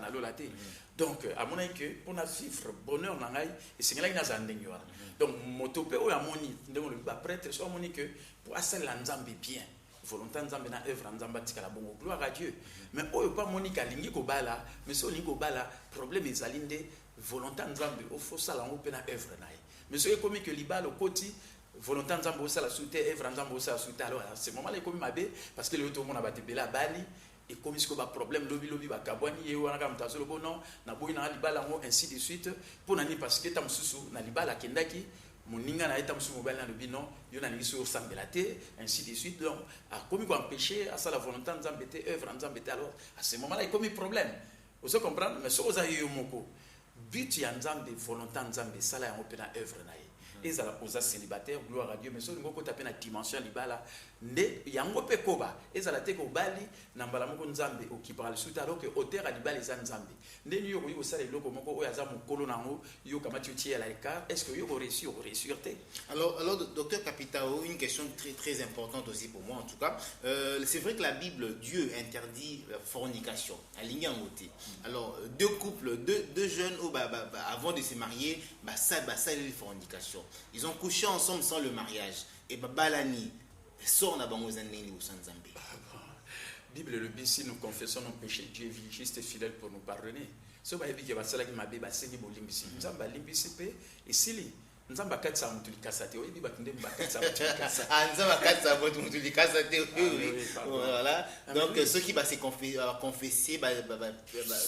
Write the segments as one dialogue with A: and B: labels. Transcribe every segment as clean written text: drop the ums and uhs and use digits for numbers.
A: na lola te. Donc à mon avis que pour na vivre bonheur na ngai et c'est là ina zandeng yo. Donc motope o ya moni ndemo le prêtre so moni que pour asala la nzambe bien. Volonté nzambe na œuvre nzamba tikala bongo gloire à Dieu. Mais oyo pas moni ka lingi ko bala, mais so lingi ko bala problème ezalinde volonté nzambe o faut sala ngo pe na œuvre na ye. Mais so ekomi que libala koti volonté nzambe o sala soute œuvre nzambe o sala soute alors à ce moment là ekomi mabe parce que le tout monde a batebela bali et comme ce que ba problème lobi ba kabwani ye wana ka mtazo lobo non na boyi na libala ngo ainsi de suite pour nani parce que tamsusu na libala kendaki moninga na eta musu mobile na lobi non yo na ningi sur sambela te ainsi de suite donc a comme quoi empêcher à ça la volonté nzambe te œuvre nzambe te alors à ce moment là il comme problème vous se comprendre mais so oza yo moko but ya nzambe volonté nzambe sala ya opena œuvre na ye ezala posa célibataire gloire à Dieu mais so ngoko taper na dimension libala nde yango pe koba ezala te ko bali na mbala moko nzambe okipara lisuta alors que auteur a libala eza nzambe nde ni yo ko sala eloko moko oyo aza mokolo nango yo kamati utie la écart est-ce que yo ko réussir te
B: alors docteur Kapitao, une question très très importante aussi pour moi en tout cas c'est vrai que la Bible Dieu interdit la fornication à l'ingangoté. Alors deux couples deux jeunes avant de se marier ça la fornication. Ils ont couché ensemble sans le mariage et balani sort na bango zaneli au sanzambe.
A: Bible le dit si nous confessons nos péchés Dieu est juste et fidèle pour nous pardonner. So ba yebi ke ba sala ki mabe ba sengi bolimbisi. Nzamba limbisi pe esili. Nzamba katsa mutu likasate oyebi ba tinde ba katsa mutu likasa.
B: Nzamba katsa mutu likasate voilà. Donc ceux qui va se confesser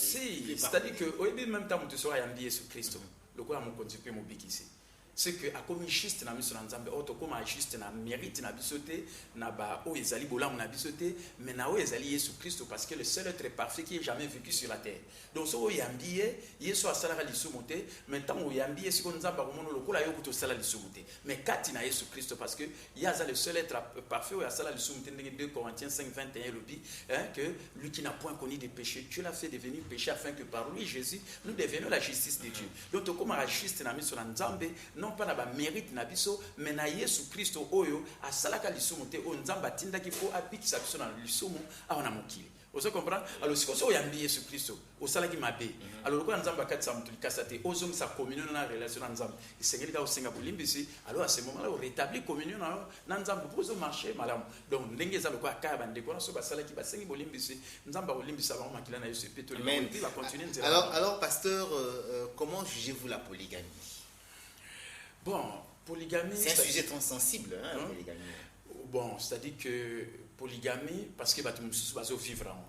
A: si c'est-à-dire que oyebi même temps mutu so ayambi Yesu Kristo. Lokola mo konzipe mo bikisi. C'est que a comme juste na miso na nzambe auto comme juste na mérite na bisoté na ba o ezali bolam na bisoté mais na o ezali Yesu Christ parce que le seul être parfait qui ait jamais vécu sur la terre donc so yambiye Yesu asala lisumote maintenant o yambiye siko nzamba ko mono lokola yo kuto sala lisumote mais kati na Yesu Christ parce que yaza le seul être parfait o asala lisumote ndenge 2 Corinthiens 5:21 le dit que lui qui n'a point connu de péché Dieu l'a fait devenir péché afin que par lui Jésus nous devenions la justice de Dieu donc comme juste na miso na nzambe non pas na ba mérite na biso mais na Yesu Kristo oyo asalaka lisumu te o nzamba tindaki po abikisa biso na lisumu awa na mokili. Vous comprenez? Alors si vous avez Yesu Christo au salaki mabe alors quoi nzamba katsa mutu likasate ozong sa communion na relation nzamba isengeli ka osenga bolimbisi alors à ce moment là on rétablit communion na nzamba pour marcher malam donc ndenge za lokwa ka bande ko na so basalaki basengi bolimbisi nzamba bolimbisa ba makila na Yesu peto
B: le va continuer. Alors pasteur comment jugez-vous la polygamie?
A: Bon, polygamie
B: c'est un sujet très sensible hein, la polygamie.
A: Bon, c'est-à-dire que polygamie parce que bato mususu bazo vivre en.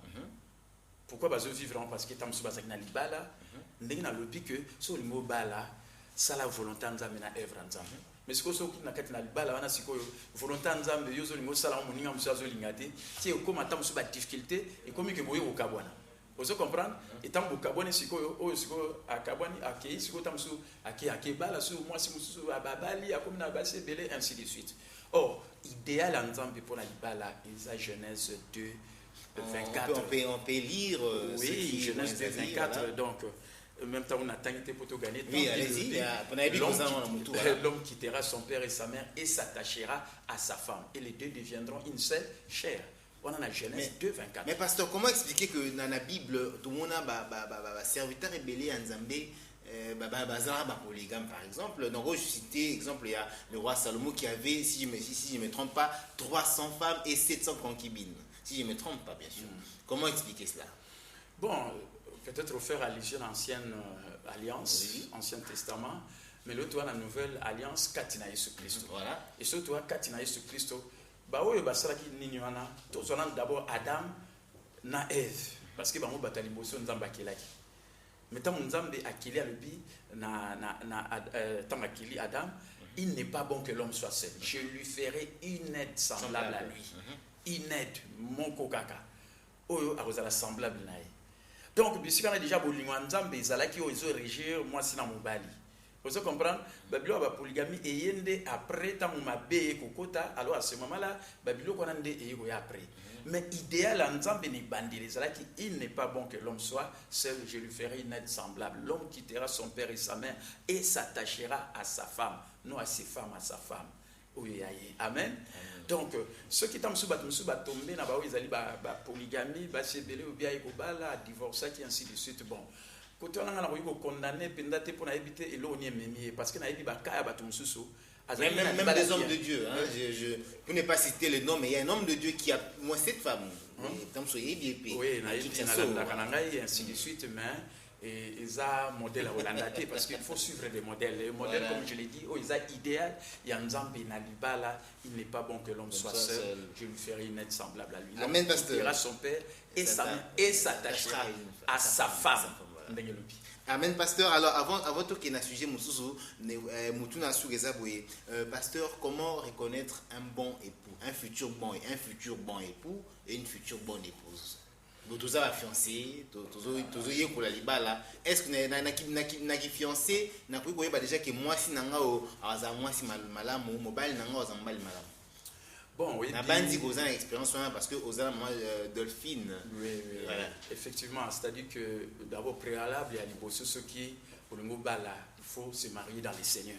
A: Pourquoi bazo vivre en parce que tamusu bazaki na libala ndenge na lobi que so limo bala sala volonté nzambe na œuvre nzambe. Mais ce que so na kati na libala wana sikoyo volonté nzambe yo zo limo sala moninga musu azo lingate ti okoma tamusu ba difficulté et comme que boyo okabwana. Vous comprenez? Et tant que Kabouani siko o siko akabwani akei siko tamusu akebala su moi si musu ababali akomina base belé ainsi de suite. Or idéal en nzambe pour la libala isa Genèse 2 24
B: on peut lire
A: oui Genèse 2 24 voilà. Donc même temps on a tanité pour tout gagner
B: oui allez-y
A: l'homme quittera son père et sa mère et s'attachera à sa femme et les deux deviendront une seule chair. On a la Genèse 2, 24.
B: Mais pasteur, comment expliquer que dans la Bible, tout le monde a serviteur rébellé en Zambé, polygame par exemple. Donc, je citais exemple, il y a le roi Salomon qui avait, si je ne me trompe pas, 300 femmes et 700 concubines. Si je ne me trompe pas, bien sûr. Comment expliquer cela?
A: Bon, peut-être faire allusion à l'ancienne alliance, oui. Ancien Testament, mais l'autre, la nouvelle alliance, Katina Yesu Christ.
B: Voilà.
A: Et surtout, Katina Yesu Christ. Ba oyo basalaki nini wana tozona d'abord Adam na Ève parce que bango batali boso nzamba kelaki metam nzambe akili alobi na tamakili Adam il n'est pas bon que l'homme soit seul je lui ferai une aide semblable à lui une aide mon kokaka oyo akozala semblable na ye donc bisika na déjà bolingo nzambe ezalaki oyo ezo régir moi sina mobali. Vous comprenez? Babylone va polygamie et yende après tant mabe kokota alors à ce moment-là Babylone qu'on a ndé et après. Mais idéal en nzambe ni bandiri zalaki il n'est pas bon que l'homme soit seul je lui ferai une aide semblable. L'homme quittera son père et sa mère et s'attachera à sa femme, non à ses femmes à sa femme. Oui, amen. Donc, ceux qui sont tombés dans la polygamie, ou bien divorcer, et ainsi de suite. Bon, quand on a condamné, pour éviter parce qu'il y a des
B: même des hommes de Dieu, hein, pour ne pas citer le nom, mais il y a un homme de Dieu qui a moins cette femme.
A: Oui, ainsi de suite, mais ils ont un modèle hollandais parce qu'il faut suivre des modèles. Les modèles, comme je l'ai dit, ils ont idéal. Il y a un Nzambe Nalibala, il n'est pas bon que l'homme soit seul. Je lui ferai une aide semblable à lui.
B: Amen, pasteur.
A: Il ira son père et s'attachera à sa femme.
B: Amen, pasteur. Alors, avant tout qu'il y ait un sujet, pasteur, comment reconnaître un bon époux, un futur bon époux et une future bonne épouse? Tous les fiancés, est-ce que na fiancé na déjà que moi si nanga moi si malamu mobile nanga malamu?
A: Bon, oui.
B: Na bandi ko za expérience parce que aux maman Dolphine.
A: Oui. Voilà. Effectivement, c'est-à-dire que d'abord préalable il y a les ceux qui au niveau bala, il faut se marier dans les seigneurs.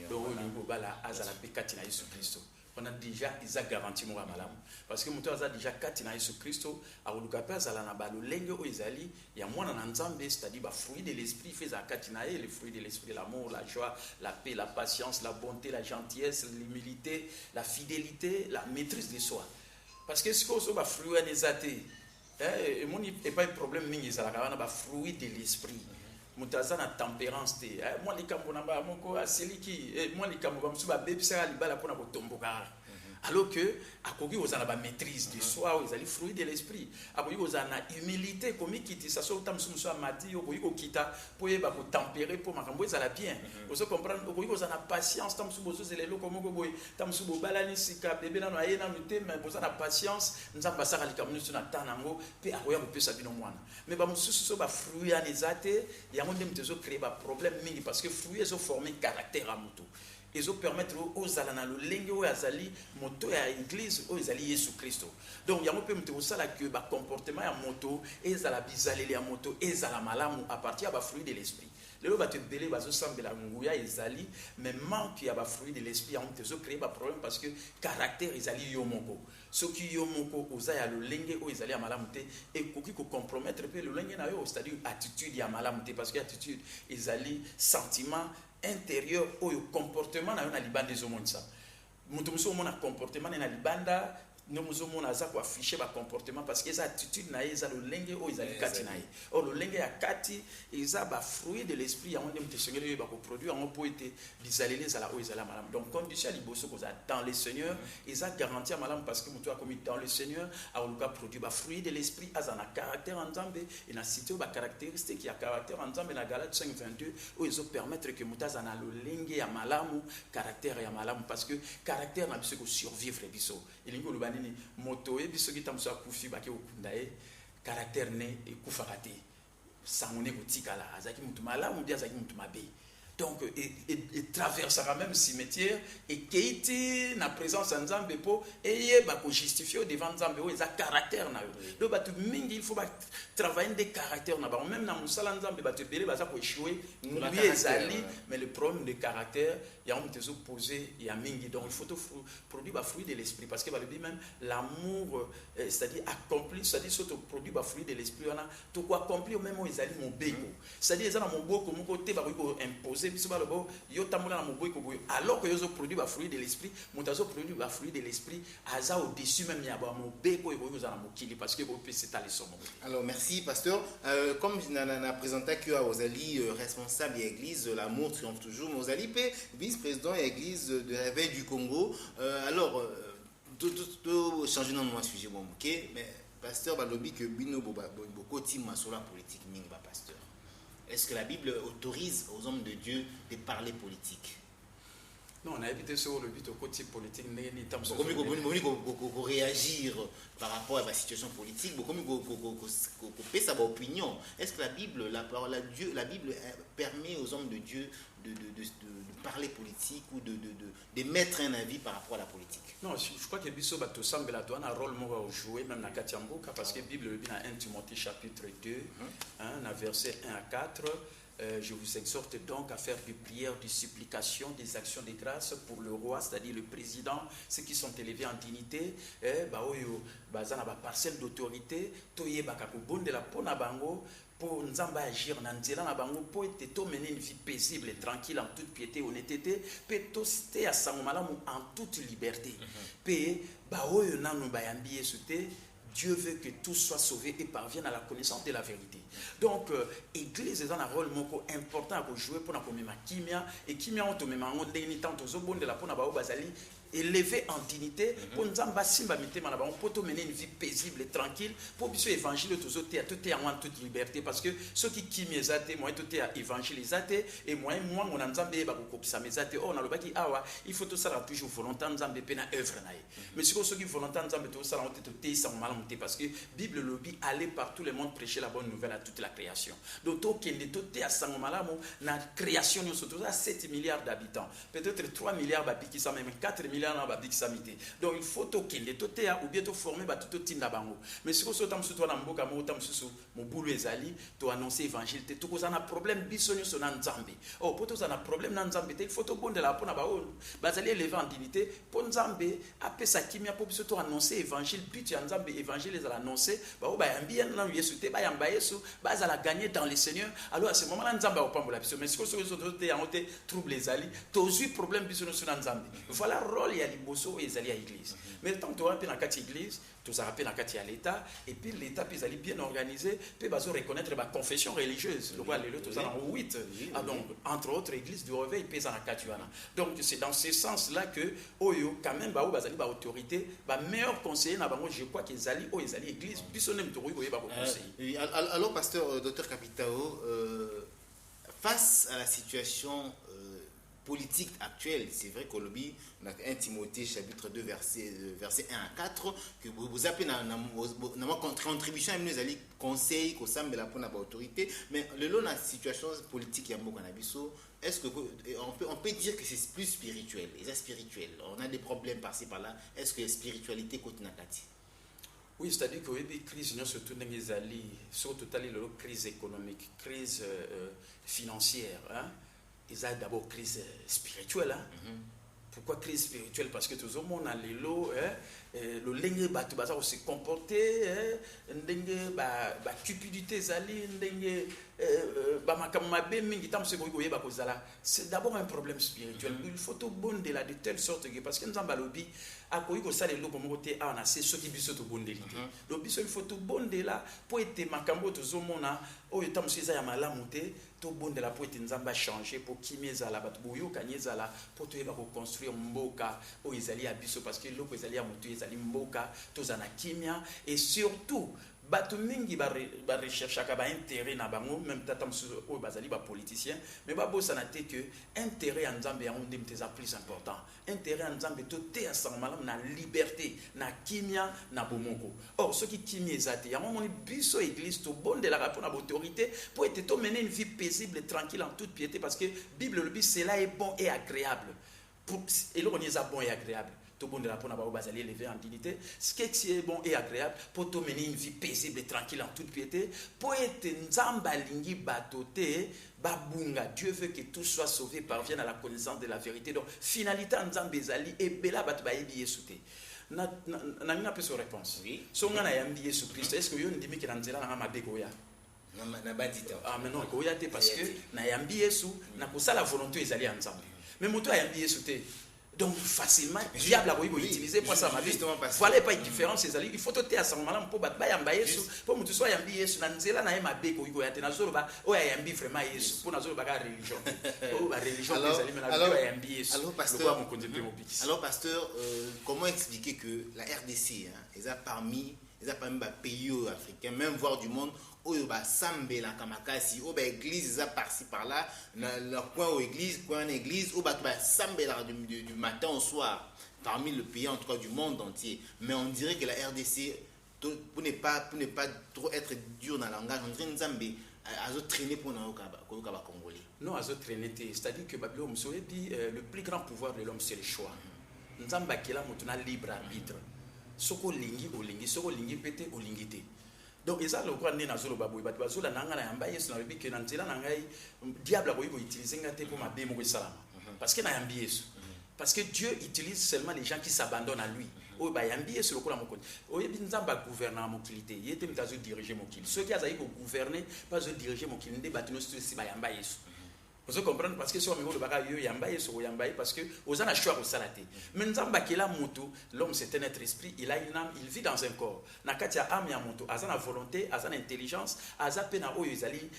A: Donc au niveau bala azala pekatina Yesu Christo. On a déjà garanti mon malam parce que mon a déjà katina Yesu Christo a ulukape azala na balo lenge o izali ya mwana na nzambe, c'est-à-dire fruit de l'esprit fait za katina et les fruits de l'esprit, l'amour, la joie, la paix, la patience, la bonté, la gentillesse, l'humilité, la fidélité, la maîtrise de soi. Parce que ce qu'on a fruit à nezate et mon est pas un problème mingi ça la fruit de l'esprit. Mutaza na tempérance te moi les kambo na ba moko aseli ki moi les kambo ba msuba bebisa libala pona kotomboka alors que akoki ozana ba maîtrise de soi ozali fruit de l'esprit akoki ozana humilité komi kiti ça so tam sumso amati okoki kokita po yeba ko tempérer po makambo ezala bien ozo comprendre okoki ozana patience tam subozo zelelo komoko boy tam subo balani sika bebe na aye na mute mais ozana patience nzamba saka likamno na tanango pe akoya ko pesa bino mwana mais ba mususu so ba fruit anezate yango ndem tezo créer ba problème mingi parce que fruit ezo former caractère à mutu. Ils ont permettre aux alana le lenge aux azali moto à église aux azali Yesu Christo. Donc il y a un peu de ça là que ba comportement à moto et zala bizaleli à moto et zala malamu à partir à ba fruit de l'esprit. Le ba te belé ba zo sambela nguya ezali mais manque ya ba fruit de l'esprit on te zo créer ba problème parce que caractère ezali yomoko. Ce qui yomoko ozaya le lenge aux azali à malamu te et koki ko compromettre pe le lenge na yo c'est-à-dire attitude ya malamu te parce que attitude ezali sentiment intérieur ou comportement na libanda des omonisa mutu muso mona comportement na libanda no muso mona za ko afficher ba comportement parce que ça attitude na eza le lenge o ezali kati na ye o le lenge ya kati eza ba fruit de l'esprit ya onde mtesengeli ba ko produire en po été bizalele za la o ezala malam donc condition liboso ko za dans le Seigneur eza garantie malam parce que mutu a commis dans le Seigneur a oluka produire ba fruit de l'esprit azana caractère en Nzambe et na cité ba caractéristique ya caractère en Nzambe na Galates 5:22 o ezo permettre que mutu azana le lenge ya malamu caractère ya malamu parce que caractère na biso ko survivre biso elingo lubani moto et biso ki tamso akufi ba ke okunda e caractère ne ekufaka te sangone kotikala azaki mutu malamu bien azaki mutu mabe donc et traversera même cimetière et keiti na présence en Nzambe po et ba ko justifier devant Nzambe o eza caractère na yo donc ba tu mingi il faut ba travailler des caractères na ba même na musala Nzambe ba te belé ba za ko échouer nguye ezali mais le problème de caractère il y a un te poser il y a mingi donc il faut te produire ba fruit de l'esprit parce que ba le dit même l'amour c'est-à-dire accomplir c'est-à-dire surtout produire ba fruit de l'esprit on a tout quoi accomplir même o ezali mon beko c'est-à-dire ezana mon boko mon côté ba ko imposer alors que yo produit ba fruit de l'esprit montazo produit ba fruit de l'esprit aza au-dessus même ya ba mo beko eko za na mokili parce que c'est à l'essor.
B: Alors merci pasteur comme na présenté que Ozali responsable de l'église l'amour triomphe toujours Ozali vice-président de l'église de réveil du Congo alors tout changer dans mon sujet bon OK mais pasteur ba lobby que bino beaucoup team sur la politique mingi ba pasteur. Est-ce que la Bible autorise aux hommes de Dieu de parler politique?
A: Non, on a évité sur le but au côté politique.
B: Comment réagir par rapport à la situation politique? Comment peut sa opinion? Est-ce que la Bible, la parole de Dieu, la Bible permet aux hommes de Dieu de parler politique ou de mettre un avis par rapport à la politique?
A: Non, je crois que Bisso Bato Sambela doit un rôle à jouer même dans Katiamboka parce que la Bible dans 1 Timothée chapitre 2, verset 1 à 4. Je vous exhorte donc à faire des prières, des supplications, des actions de grâce pour le roi, c'est-à-dire le président, ceux qui sont élevés en dignité, parcelle d'autorité, pour Nzamba agir dans la bango pour être mener une vie paisible et tranquille en toute piété et honnêteté, peut toster à Sangomalamu en toute liberté. Dieu veut que tout soit sauvé et parvienne à la connaissance de la vérité. Donc, l'église est un rôle important à jouer pour la kimia et kimia on te met en tant de la pona bazali élevé en dignité pour nous pour mener une vie paisible et tranquille pour que l'évangile tout en toute liberté parce que ceux qui kimezate moi tout est évangélisate et moi on a nzambe ba ko kopisa mezate on a le baki awa il faut tout ça toujours volonté nzambe pena œuvre naï mais ceux qui volonté nzambe tout ça on te sans malamté parce que Bible lobby aller par tout le monde prêcher la bonne nouvelle à toute la création donc tout est à sangomalamu na création nous surtout à 7 milliards d'habitants peut-être 3 milliards ba qui ça même 4 milliards donc il faut tokende totea ou bien to former ba tout tinda bango mais si ko so tam suto na mboka mo tam susu mo bulu ezali to annoncer évangile te to ko na problème bisonyo so na nzambe oh poto za na problème na nzambe te il faut to bondela pona ba o bazali élevé en dignité pour nzambe apesa kimia pour biso to annoncer évangile but ya nzambe évangile za annoncer ba o ba yambia na yesu te ba yamba yesu ba za la gagner dans le Seigneur alors à ce moment là nzambe opambola biso mais si ko so te ya ote trouble ezali to zui problème bisonyo so na nzambe voilà rôle ya liboso ezali à l'église mais tant tu rappelles dans quatre églises tu ça rappelle dans quatre à l'état et puis l'état puis ali bien organisé puis bazo reconnaître la confession religieuse le roi le tout ça en 8 donc entre autres églises du réveil puis dans quatre donc c'est dans ce sens là que oyo quand même ba bazali ba autorité ba meilleur conseiller na bango je crois qu'ils ali ezali église biso nem to koy ba conseiller
B: alors pasteur docteur Kapitao face à la situation politique actuelle, c'est vrai qu'au lobby, on a 1 Timothée chapitre 2 verset 1 à 4 que vous appelez dans contribution à nous allez conseil qu'on semble la pour autorité mais le long de la situation politique il y a beaucoup d'anabiso est-ce que on peut dire que c'est plus spirituel et c'est spirituel on a des problèmes par-ci par-là est-ce que spiritualité côté nakati
A: oui, c'est-à-dire que la crise, surtout dans les alliés, surtout la crise économique, crise financière, hein? Ils ont d'abord crise spirituelle. Hein? Pourquoi crise spirituelle? Parce que tout le monde a les lots, le lingue batu baza se comporter, ndenge ba cupidité zali, ndenge ba makamabe mingi tam se koyi ba kozala. C'est d'abord un problème spirituel. Il faut tout bon de la de telle sorte que parce que nous avons lobby a koyi ko sale lo comme côté a na c'est ce qui biso to bon de l'idée. Donc biso il faut tout bon de là pour être makambo to zomona o tam se za ya malamu te to bon de la pour être nzamba changer pour kimeza la batu boyo kanyeza la pour to ba construire mboka o izali ya biso parce que loko izali ya mutu ezali mboka tozana kimia et surtout batu mingi ba recherche ka ba intérêt na bango même tata msuzo o bazali ba politicien mais ba bosana te que intérêt en nzambe ya ondem te plus important intérêt en nzambe to te ensemble na liberté na kimia na bomoko or ce qui kimia ezate ya moni biso église to bonde la rapport na autorité pour être to mener une vie paisible et tranquille en toute piété parce que Bible le dit cela est bon et agréable pour et l'on est bon et agréable tout bon de la pona ba bazali élevé en dignité ce qui est bon et agréable pour te mener une vie paisible et tranquille en toute piété pour être nzamba lingi batoté babunga Dieu veut que tout soit sauvé parvienne à la connaissance de la vérité donc finalité nzamba ezali et bela bat ba yebi yesuté na nina peut se réponse oui so ngana yambi Yesu Christ est-ce que yo ndimi ki nanzela na mabeko ya
B: na bandita
A: ah mais non ko yate parce que na yambi Yesu na kusala volonté ezali ya nzambe mais moto yambi Yesu te donc facilement diable a voulu utiliser pour ça voilà pas une différence il faut tout à ce moment-là pour battre yamba Yesu pour mutu so yambi Yesu na nzela na yema beko iko yate na zoloba o yambi vraiment Yesu pour na zoloba ka religion o ba religion ezali mais na yambi Yesu
B: alors pasteur comment expliquer que la RDC hein ils a parmi pays africains même voire du monde oyo ba sambela kamakasi o ba église za par-ci par-là leur coin aux églises coin en église o ba sambela du matin au soir parmi le pays en tout cas du monde entier mais on dirait que la RDC pour ne pas trop être dur dans le langage on dirait nzambe azo traîner pour na okaba congolais
A: non azo traîner c'est-à-dire que Babylone dit le plus grand pouvoir de l'homme c'est le choix nzamba kila mutuna libre arbitre soko lingi o lingi soko lingi pété o lingité Donc eza le quoi né na zolo baboy bat bazola nanga na yamba yesu na lobi ke na nzela na ngai diable ko utiliser ngate pour mabe mo salama parce que na yambi yesu parce que Dieu utilise seulement les gens qui s'abandonnent à lui. Oh ba yambi yesu lokola mokoni oyebi nzamba gouverner mokilité yete mtazo diriger mokili ceux qui azali ko gouverner pas zo diriger mokili nde batino si ba yamba yesu. Vous comprenez parce que si on me dit que yamba yesu yamba parce que aux ana choix au salate mais nzamba kela moto l'homme c'est un être esprit il a une âme il vit dans un corps na kati ya âme ya moto azana volonté azana intelligence azapena oyo ezali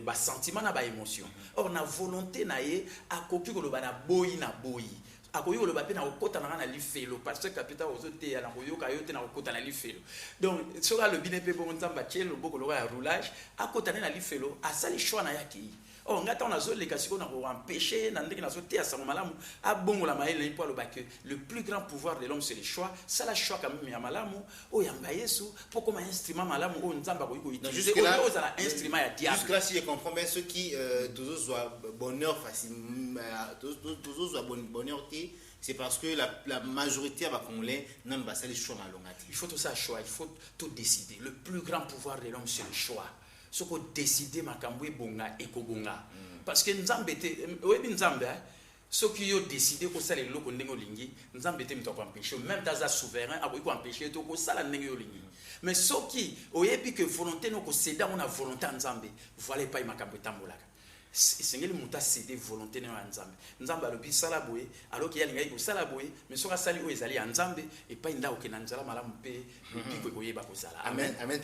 A: ba sentiment na ba émotion or na volonté na ye akoki ko loba na boyi na boyi akoki ko loba pe na okota na lifelo parce que capital ozote ya na koyoka yote na okota na lifelo donc soka le bine pe bon nzamba tielo boko loba ya roulage akota na lifelo asali choix na yaki. Oh, ngata on a zo les casicos na ko empêcher na ndenge na zo te asango malamu abongo la maele pour le bac le plus grand pouvoir de l'homme c'est le choix ça la choix quand même ya malamu oh yamba yesu pour comme instrument malamu oh nzamba ko utiliser oh za instrument ya diable
B: jusque là si je comprends bien ceux qui toujours soit bonheur facilement toujours soit bonheur c'est parce que la majorité va congolais n'aime pas ça les choix malongati
A: il faut tout ça choix il faut tout décider le plus grand pouvoir de l'homme c'est le choix ce qu'on décide makambo bonga ekobonga parce que nzambe te oyebi nzambe ceux qui ont décidé ko sala loko ndenge olingi nzambe te mto ko empêcher même dans un souverain aboyi ko empêcher to ko sala ndenge olingi mais ceux qui oyebi que volonté no ko céder on a volonté nzambe voilà pas makambo tambolaka sengeli muta céder volonté na nzambe nzambe alobi sala boye alors qu'il y a lingai ko sala boye mais soka sali o ezali ya nzambe et pas nda okena nzala malamu pe biko koyeba ko sala
B: amen amen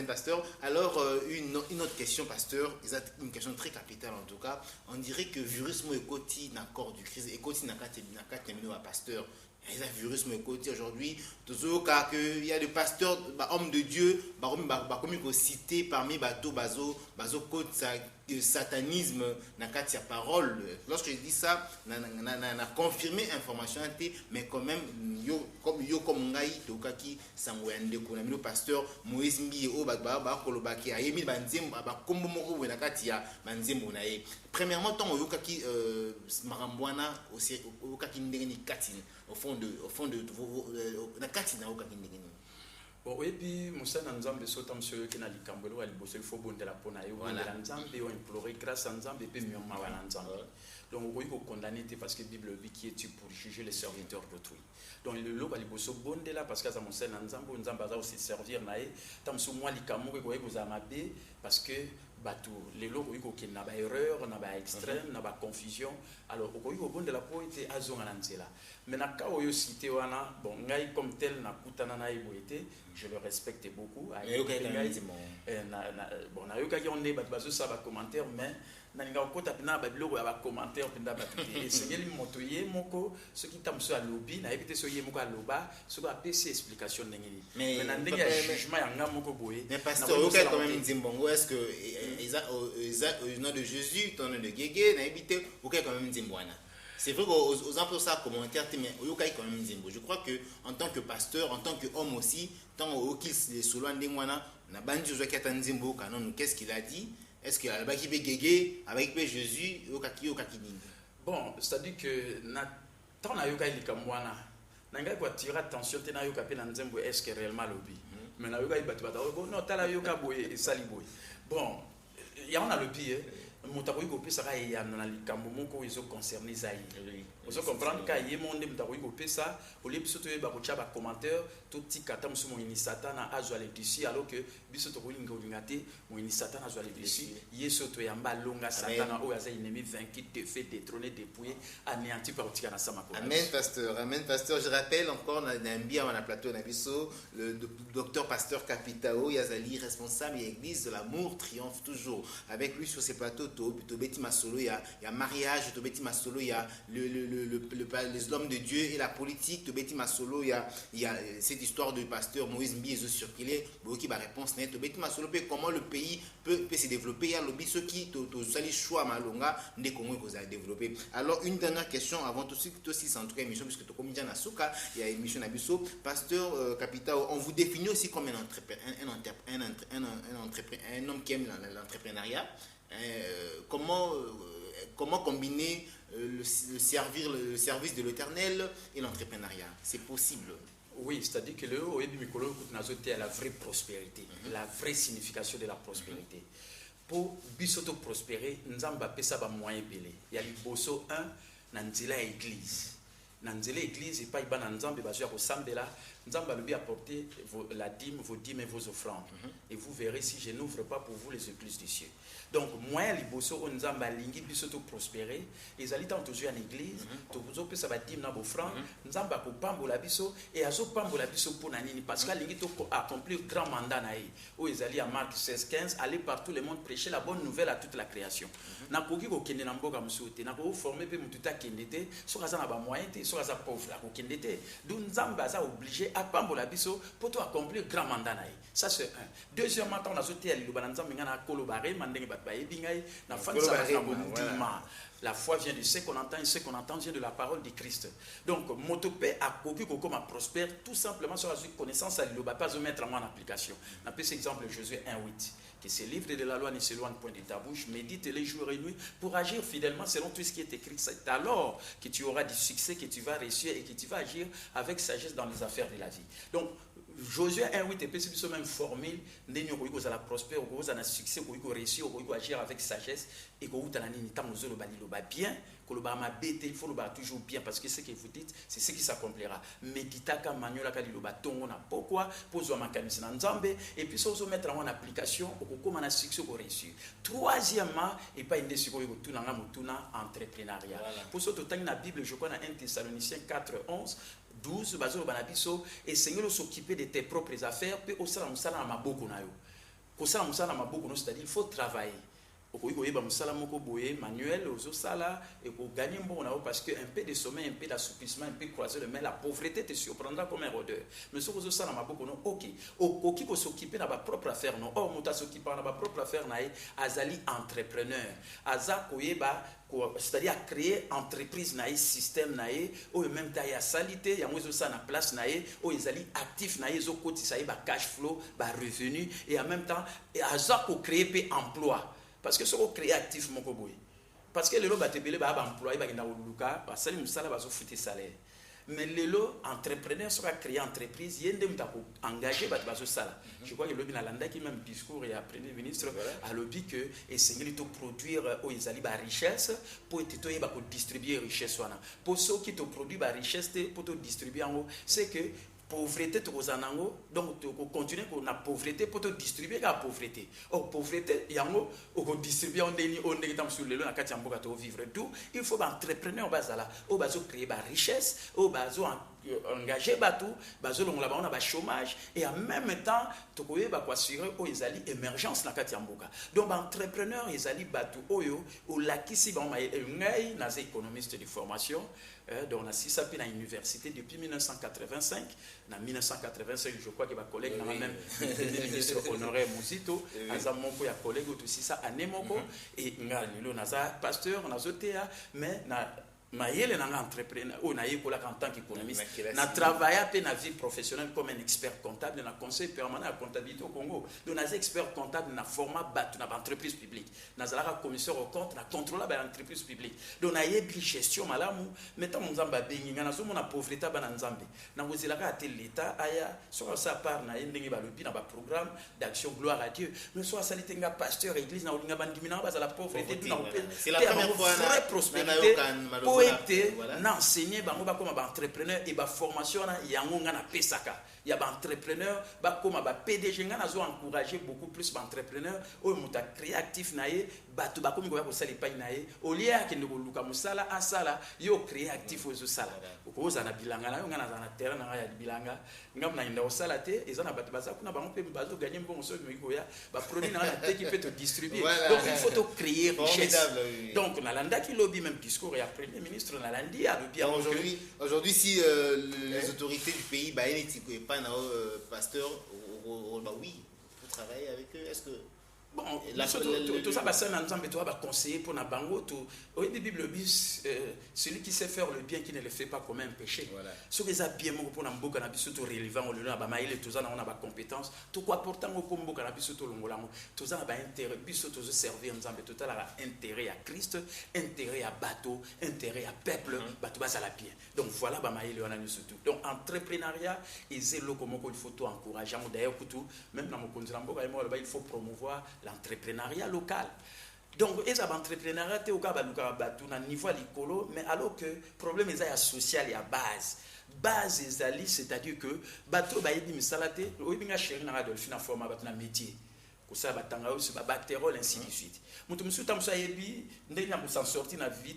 B: pasteur alors une autre question pasteur c'est une question très capitale en tout cas on dirait que virus mo ekoti na corps du Christ ekoti na kati mino wa pasteur. Il y a un virus côté aujourd'hui. Toujours car il y a des pasteurs, hommes de Dieu, comme cité parmi bateau bazo côte satanisme na katia parole. Lorsque je dis ça, na confirmé information mais quand même comme ngai tokaki sangwende ko na mino pasteur Moïse Mbi o ba kolobaki ayemi banzembo ba kombo moko na katia banzembo na ye. Premièrement tant oyokaki marambwana aussi oyokaki ndengeni katine au fond de la katina okaki ndengeni.
A: Bon, et puis, Moussa Nzambe sota monsieur qui n'a likambelo ali bosse il faut bonde la pona yo la Nzambe on implorer grâce à Nzambe et puis mieux ma Nzambe. Donc on peut condamner parce que Bible dit qui es-tu pour juger les serviteurs d'autrui. Donc le lot ali bosse bonde là parce que ça Moussa Nzambe Nzambe va aussi servir nae tam so moi likambo ko ko za mabe parce que bato les lots ko ki na ba erreur na ba extrême na ba confusion alors ko ko bonde la poete azonga na nzela mais na ka oyo cité wana bon ngai comme tel na kutana na iboete je le respecte beaucoup bon na yoka ki on est bato bazo ça ba commentaire mais na ninga okota pina ba biloko ya ba commentaire pinda ba tete sengeli moto ye moko ce qui tamso a lobby na ebite so ye moko a loba ce ko apesi explication ndengeli mais na ndenge ya jugement ya ngam moko boye
B: mais pasteur yoka quand même Nzimbongo est-ce que au nom de Jésus ton nom de Guégué na ebite yoka quand même Nzimbwana. C'est vrai qu'aux emplois ça commentaire mais yokai quand même Nzimbo. Je crois que en tant que pasteur, en tant qu'homme aussi, tant au les solo ndengwana na banji zo kata Nzimbo canon qu'est-ce qu'il a dit? Est-ce qu'il a ba ki be Guégué avec Jésus yokaki nini?
A: Bon, c'est-à-dire que na tant na yokai likamwana na ngai ko tirer attention te na yoka pe na Nzimbo est-ce que réellement lobby? Mais na yokai batu bon non tala yoka boye et sali boye. Bon, il y en a lobby mutakoyi kopesa ka ya na likambo moko izo concerner zai vous comprendre ka ye monde mutakoyi kopesa oli biso to ba kocha ba commentaire to tikata musu mo inisata na azwa le dessus alors que biso to kolinga olingate mo inisata na azwa le dessus yeso to yamba longa satana o yaza ennemi vaincu te fait détrôner dépouiller anéanti par tika na sama ko.
B: Amen pasteur je rappelle encore na mbia na plateau na biso le docteur pasteur Kapitao Yazali responsable de l'église de l'amour triomphe toujours avec lui sur ces plateaux Tobeti Masolo, il y a mariage, Tobeti Masolo, il y a les hommes de Dieu et la politique, Tobeti Masolo, il y a cette histoire du pasteur Moïse Mbizo circulé, qui va réponse net, Tobeti Masolo, comment le pays peut se développer, il y a lobby ceux qui ont choix malonga, des Congo que vous avez développé. Alors une dernière question avant tout aussi en tout cas émission puisque tu comme Diana Souka, il y a émission Nabiso, pasteur Kapitao, on vous définit aussi comme un homme qui aime l'entrepreneuriat. Comment combiner le service de l'Éternel et l'entrepreneuriat? C'est possible?
A: Oui, c'est-à-dire que le haut est la vraie prospérité, la vraie signification de la prospérité. Pour bisoto prospérer, nous avons un moyen belé. Il y a l'Iboso 1, dans l'église. Dans l'église, il n'y a pas de nzambe, nous allons apporter la dîme, vos dîmes et vos offrandes. Et vous verrez si je n'ouvre pas pour vous les écluses du ciel. Donc, moi, l'Iboso, nous allons prospérer. Les alliés toujours en église, nous allons faire dîme dans vos offrandes, nous allons pambola biso et azo pambola biso pour nanini parce que l'ingé a accompli un grand mandat naï. Où ils allaient à Marc 16-15, aller partout le monde prêcher la bonne nouvelle à toute la création. Na koki ko kende na mboka musote, na ko former pe mututa kendete, so kaza na ba moyen te, so kaza pauvre la ko kendete. Donc nzamba za obligé à pambola biso pour tout accomplir grand mandat naï. Ça c'est un. Deuxièmement, on a sauté à l'Iloba nzamba ngana kolobare mandenge ba ebingay na fan sa na la foi vient de ce qu'on entend et ce qu'on entend vient de la parole de Christ. Donc, Motopé a copié comme prospère tout simplement sur la connaissance à l'Iloba, pas de mettre en application. On appelle cet exemple Josué 1:8. Que ces livres de la loi ne s'éloignent point de ta bouche, médite les jours et nuits pour agir fidèlement selon tout ce qui est écrit. C'est alors que tu auras du succès, que tu vas réussir et que tu vas agir avec sagesse dans les affaires de la vie. Donc, Josué 1:8 et puis même formule, nous allons prospérer, nous allons succès, nous allons réussir, nous allons agir avec sagesse et nous allons bien. Il faut le battre toujours bien parce que ce que vous dites, c'est ce qui s'accomplira. Méditaka maniola kaliloba tongo pourquoi poser un mécanisme en Nzambe et puis ça mettre en application pour comment on succès pour réussir. Troisièmement, et pas une décision tout dans mutuna entrepreneuriat. Pour ça tout dans la Bible, je crois dans 1 Thessaloniciens 4:11 12 bazo banabiso et Seigneur s'occuper de tes propres affaires puis au sala musala na maboko na yo. Ko sala musala na maboko no, c'est-à-dire il faut travailler. Manuel et pour gagner parce que un peu de sommeil, un peu d'assouplissement, un peu croiser le main, la pauvreté te surprendra comme un rôdeur. Mais ce que vous savez, ok, ok, qui s'occuper de ma propre affaire, non, oh, moi s'occuper de ma propre affaire, azali entrepreneur, aza koyeba, c'est-à-dire à créer entreprise naïe, système naïe, ou même taille à salité, il y a moins ça na place naïe, ou ils allaient actifs naïe, zo côté ça y ba cash flow, ba revenu, et en même temps, aza ko créer pe emploi. Parce que ce qu'on crée activement, parce que les lots batebele ba employé ba gina oluka ba sali musala ba zo futé salaire. Mais les lots entrepreneurs sont créer entreprise yende mutako engagé ba zo sala. Je crois que le binalanda qui même discours et après premier ministre a lobby que essayer de produire au izali ba richesse pour être ba ko distribuer richesse wana. Pour ceux qui te produit ba richesse pour te distribuer en haut, c'est que pauvreté to kozanango donc to continuer ko na pauvreté pour te distribuer la pauvreté. Oh pauvreté yango o distribuer on ndeni tam sur le na kati ya mboka to vivre tout il faut ba entrepreneur bazala o bazo créer ba richesse o bazo engager batou bazo longola ba on a ba chômage et en même temps to koyeba ko assurer o ezali émergence na kati ya mboka. Donc ba entrepreneur ezali batou oyo o lakisi ba ngai na économiste de formation. Donc, on a six sapis à l'université depuis 1985. En 1985, je crois que ma collègue, même le ministre honoré Mouzito, Azamoko, il y a collègue aussi ça à Nemoko, et on a pasteur, on a zotéa, mais Maïel est un entrepreneur, on a en tant qu'économiste, on a travaillé dans la vie professionnelle comme un expert comptable, dans un conseil permanent à la comptabilité au Congo. Donc, on a expert comptable dans le format BAT, dans l'entreprise publique. On a un commissaire au compte, on a contrôlé l'entreprise publique. Donc, on a une gestion malamou, maintenant, on a une pauvreté dans Nzambe. On a l'État, sur sa part, on a un programme d'action gloire à Dieu. Nous sommes un pasteur, église, on a la pauvreté,
B: c'est la première fois,
A: vraie prospérité. Été n'enseigner bango ba comme entrepreneur et ba formation na yango ngana pesaka il y a ba entrepreneur ba comme ba PDG ngana zo encourager beaucoup plus ba entrepreneur o muta créatif naé batu ba comme ko sala pa naé au lieu ya kende ko luka musala asala yo créatif ozo sala ko za na bilanga na ngana za na terrain na ya bilanga ngam na inda osala te ezana batu ba za kuna bango pe ba zo gagner bon so ko ya ba produit na la qui peut te distribuer. Donc il faut te créer richesse. Donc na landa qui lobby même discours et après le ministre Nalandi a le bien
B: aujourd'hui si les autorités du pays pas pasteur oui pour travailler avec eux est-ce que
A: Bon, tout ça, c'est un ensemble, tu vas conseiller pour Nabango. Oui, la Bible dit celui qui sait faire le bien, qui ne le fait pas comme un péché. Ce qui est bien pour Nambo, cannabis, surtout relevant, on a tout ça, on a compétence. Tout quoi pourtant, au combo, cannabis, surtout l'ongolango. Tout ça, on a intérêt, puis surtout servir ensemble. Tout ça, on a intérêt à Christ, intérêt à bateau, intérêt à peuple, bateau, ça la bien. Donc voilà, on a surtout. Donc, entrepreneuriat, et c'est là comment il faut tout encourager. D'ailleurs, même dans mon continent, il faut promouvoir l'entrepreneuriat local. Donc, les entrepreneuriat, c'est au niveau l'écolo, mais alors que le problème est social et à base. Base, c'est-à-dire que bateau, il salate, il y a chéri dans la forme de métier. Ça va t'engager aussi, ainsi de suite. Monsieur Tamsa Yebi, nous s'en sortir dans la vie.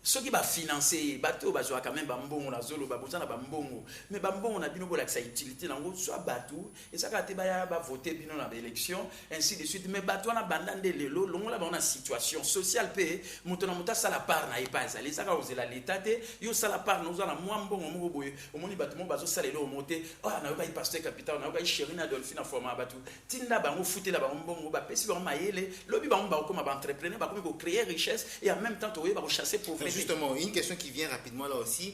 A: Ce qui va financer, bateau, va quand même bambon, on a zolo, babouzan, bambon. Mais bambon, on a bien la utilité, soit bateau, et ça va voter bien dans l'élection, ainsi de suite. Mais bateau, on a bandane de l'élo, on a une situation sociale, montant ça la part, n'a pas ça. Les sagas, vous la l'état, yo ça la part, nous avons moins bon, au moins, bâtiment, bateau, ça les lots, monter, oh, on a eu pasteur capital, on a eu chéri, Adolphine, en format bateau. Tinda, on foutait là-bas, on va payer, on va mailler, lobby, on va comme entrepreneur, on va créer richesse, et en même temps, on va chasser pauvreté.
B: Justement, une question qui vient rapidement là aussi,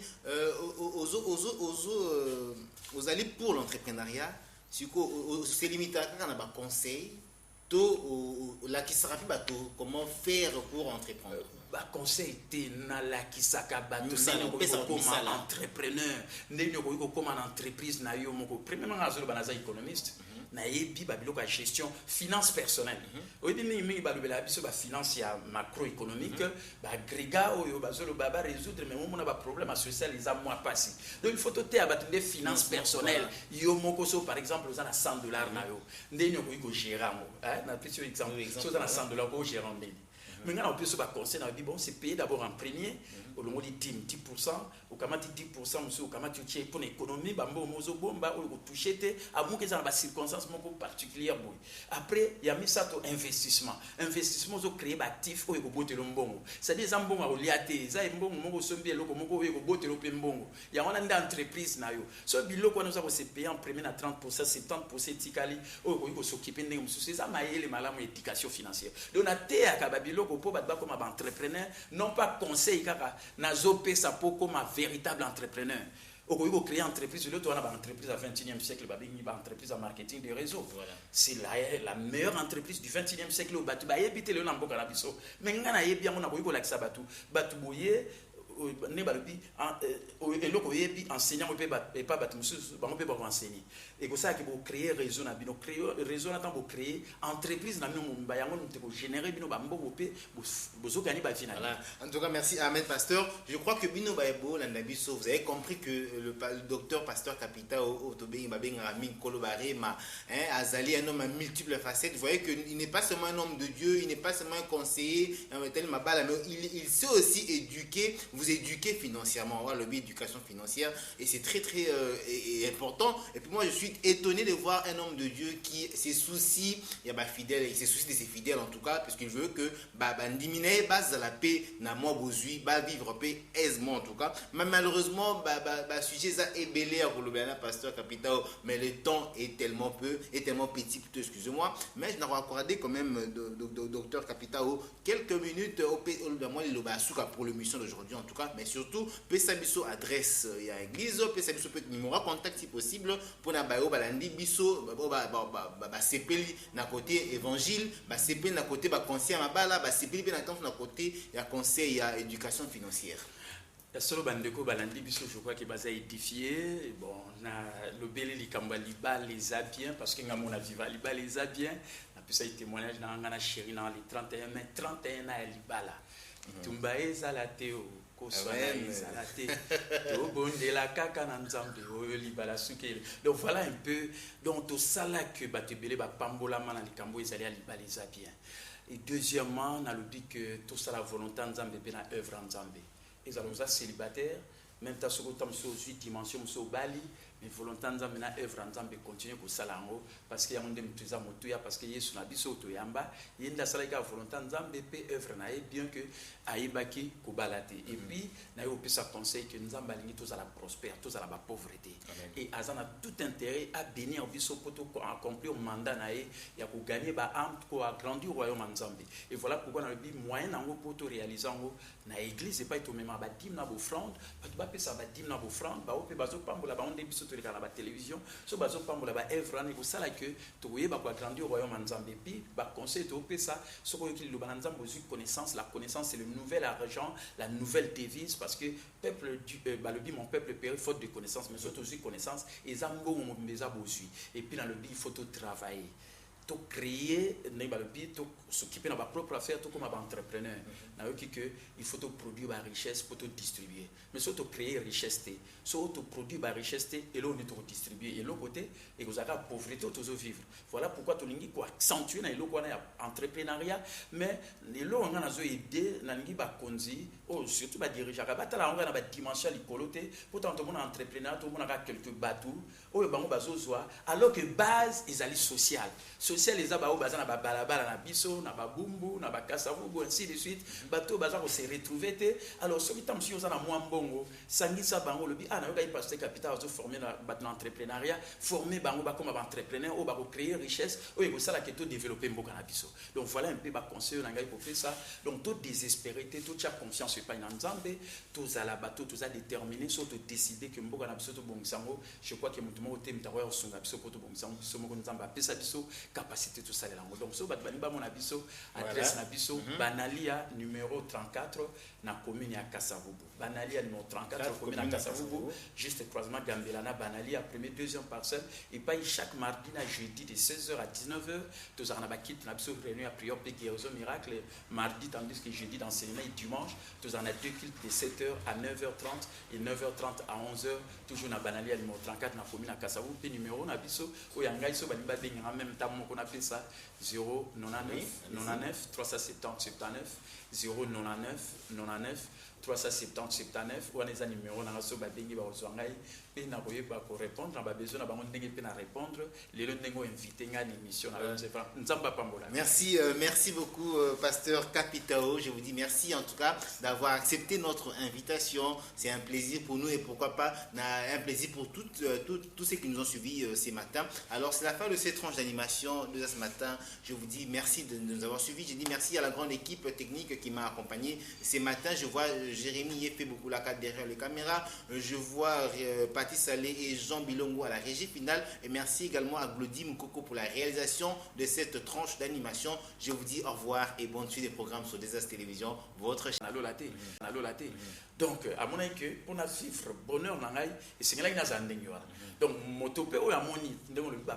B: aux alliés pour l'entrepreneuriat, c'est limité à un conseil, là qui sera comment faire pour entreprendre.
A: Conseil t'es na qui s'acaba comme entrepreneur comme entreprise na yo moko premièrement na économiste na yebi babilo ka gestion finance personnelle oyebi mingi balobela biso ba finance ya macroéconomique ba agrégat oyo bazolo baba résoudre mais on a ba problème social les a mois passé donc il faut te abattre des finances personnelles yo moko so par exemple aux $100 na yo ndeni ko gérer mo na petit exemple so dans $100 ko gérer ndeni. Maintenant, on peut se conseiller, on dit bon, c'est payé d'abord en premier, au long de 10%, au kamati 10%, au kamati tu pour l'économie, bambo mozo bomba, ou toucher à moins que ça dans circonstance particulière. Après, il y a mis ça au investissement. Investissement, au créer actif, au bote le mbongo. C'est des ambons à liaté, ça est mbongo, mongo sombi, loko mongo, au bote le mbongo. Il y a une entreprise na yo. So bilo quand nous avons se payé en premier à 30%, 70% tikali, au s'occuper de nous. C'est ça mailler les malamu éducation financière. Donc on a té à kababilo pour battre comme un entrepreneur, non pas conseil car na zopé ça pour comme un véritable entrepreneur. Au créer une entreprise, l'autre on a une entreprise à 21e siècle, une entreprise en marketing de réseau. Voilà. C'est la meilleure entreprise du 21e siècle au batu. Bah éviter le nambo carabiso. Mais ngana bien on a beaucoup la batu. Batu boyer ne balobi eloko yebi enseignant peut pas battre monsieur on peut pas enseigner et comme ça que pour créer réseau na bino créer réseau na temps pour créer entreprise na bino mba yango nous pour générer bino ba mbongo pe bozo gagner ba final.
B: Voilà. En tout cas merci Ahmed Pasteur. Je crois que bino ba ebo la nabiso vous avez compris que le docteur Pasteur Kapita Otobe Mabenga Amin Kolobare ma Azali un homme à multiples facettes. Vous voyez que il n'est pas seulement un homme de Dieu, il n'est pas seulement un conseiller, mais il sait aussi éduquer, vous éduquer financièrement, voilà, le biais d'éducation financière, et c'est très très important. Et puis moi je suis étonné de voir un homme de Dieu qui se soucie, il y a fidèle, il se soucie de ses fidèles en tout cas, parce qu'il veut que diminuer base la paix, n'a moins besoin, vivre paix aisément en tout cas. Mais malheureusement, sujet ça est belé pour le pasteur Capitao, mais le temps est tellement peu, est tellement petit, plutôt excusez-moi, mais je n'aurais accordé quand même docteur Capitao quelques minutes pour l'émission d'aujourd'hui en tout cas, mais surtout Pesabiso adresse il y a église Pesabiso peut numéro contact si possible pour na bayo balandi biso sepeli na côté évangile sepeli na côté conseil mabala sepeli na côté ya conseil ya éducation financière.
A: La solo bandeko balandi biso je crois que basa édifié bon na lobeli likamba liba les a bien parce que ngamona viva liba les a bien na pesa témoignage na ngana chéri na les 31 mai 31 na libala tumba ezala teo donc voilà un peu donc tout ça là que batebele ba pambola mana likambo ezali à libala les a bien et deuxièmement on a le dit que tout ça la volonté nzambe pe na œuvre nzambe ils allons célibataire même ta soko tam so 8 dimensions so bali mais volonté nzambe na œuvre nzambe continue kosala yango parce que yango nde moto eza motuya parce que yesu na biso toyamba ye nde asalaki ya volonté nzambe mpe œuvre na ye bien que ayebaki kobala te et puis na ye opesa conseil que nzambe alingi tozala prospère tozala bapauvreté et aza na tout intérêt abénir biso mpo toaccomplir mandat na ye ya koganye baâme koagrandir royaume ya nzambe et voilà pourquoi nalobi moyen nango mpo toréalise yango na église epai tomema badime na bofrande bato bapesa badime na bofrande bao mpe bazopambola bango nde biso toleka na batélévision so bazopambola baœuvre wana ekosala ke tokoyeba koagrandir royaume ya nzambe epuis baconseil topesa soki oyoki liloba na nzambe ozwi connaissance la connaissance c'est le nouvel argent la nouvelle devise parce que peuple balobi mon peuple périt faute de connaissance mais soki tozwi connaissance eza mbongo mobimba eza bozwi epuis nalobi il faut totravailler to créer to s'occuper de ma propre affaire tout comme un entrepreneur il faut produire la richesse pour te distribuer mais surtout créer richesse surtout produire la richesse et là on est distribuer et l'autre côté et vous avez la pauvreté toujours vivre voilà pourquoi tu lingi quoi accentuer na l'autre entrepreneuriat mais les lots on a aider na lingi ba konzi oh surtout ba dirigeant ba tala on a ba dimension likoloté pourtant tout le monde entrepreneur tout le monde a quelques bateaux oh bango bazozwa alors que base ils allaient social les abao bazana ba balabala na biso na babumbu na bakasavubu ainsi de suite bato bazako se retrouver te alors ce qui tam si ozana mwa mbongo sangisa bango lobi na yoka pasteur capital zo former na l'entrepreneuriat former bango ba comme entrepreneur ou ba créer richesse ou ego sala que to développer mboka na biso donc voilà un peu ba conseil na ngai pour faire ça donc tout désespérité tout cha confiance pas na nzambe tous à la bateau tous à déterminer surtout décider que mboka na biso to bongisango je crois que mutumo te mtawa osunga biso ko to bongisango biso moko nzamba pesa biso capacité tout ça donc so bat baniba mon abiso adresse na biso Banalia numéro 34 na commune ya Kasavubu Banalia numéro 34 commune ya Kasavubu juste croisement Gambelana Banalia premier deuxième parcelle et pas chaque mardi na jeudi de 16h à 19h tous en abakit na biso réunion à prière et guérison miracle mardi tandis que jeudi d'enseignement et dimanche tous en a deux cultes de 7h à 9h30 et 9h30 à 11h toujours na Banalia numéro 34 na commune ya Kasavubu puis numéro na biso o yanga iso baniba benga en même temps qu'on appelle ça 099 99 370 79 099 99 370 79 ou les numéros na so ba bengi ba ozwangai pe na koyeba ko répondre na ba besoin na bango ndenge pe na répondre les ndenge invité nga émission na nzamba pambola.
B: Merci beaucoup pasteur Kapitao, je vous dis merci en tout cas d'avoir accepté notre invitation, c'est un plaisir pour nous et pourquoi pas un plaisir pour tous ceux qui nous ont suivis ce matin. Alors c'est la fin de cette tranche d'animation de ce matin. Je vous dis merci de nous avoir suivis. Je dis merci à la grande équipe technique qui m'a accompagné ce matin. Je vois Jérémy fait beaucoup la carte derrière les caméras. Je vois Paty Salé et Jean Bilongo à la régie finale. Et merci également à Glody Mukoko pour la réalisation de cette tranche d'animation. Je vous dis au revoir et bonne suite des programmes sur Desas Télévision. Votre chaîne.
A: Donc, à mon avis, pour nous vivre bonheur, c'est là que nous avons. Donc, motope ou amoni,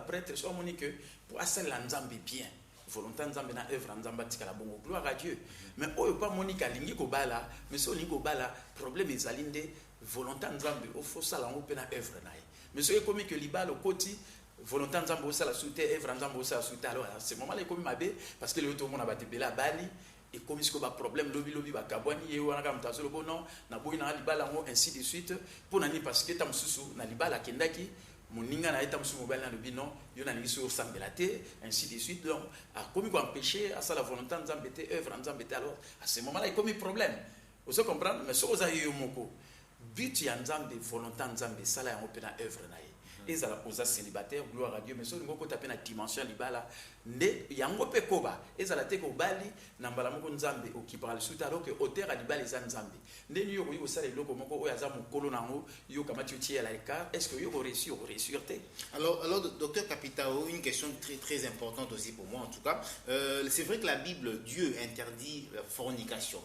A: prêtre, soit amoni que pour assailler l'ensemble bien. Volonté nzambe na œuvre nzamba tikala bongo gloire à Dieu mais oyo pas monika lingi ko bala mais so lingi ko bala problème ezalinde volonté nzambe o faut sala ngo pe na œuvre na ye mais so ekomi que libalo koti volonté nzambe o sala soute œuvre nzambe o sala soute alors à ce moment là ekomi mabe parce que le to mona batebela bali et comme ce que ba problème lobi ba kabwani ye wana ka mtazo lobo non na boyi na libala ngo ainsi de suite pour nani parce que tamsusu na libala kendaki moninga na eta musu mobile na le binon yo na ngiso sambela te ainsi de suite donc a commis quoi empêcher à ça la volonté nzambe te œuvre nzambe te alors à ce moment là il commis problème vous se comprendre mais so oza yo moko but ya nzambe volonté nzambe sala ya opena œuvre na ye ezala posa célibataire gloire à Dieu mais so ngoko taper na dimension libala nde yango pe koba ezala te ko bali na mbala moko nzambe okipara le suite alors que auteur a libala za nzambe nde ni yo ko sala eloko moko oyo aza mokolo nango yo kamati utie à l'écart est-ce que yo ko réussir
B: alors docteur Kapitao, une question très très importante aussi pour moi en tout cas c'est vrai que la Bible Dieu interdit la fornication.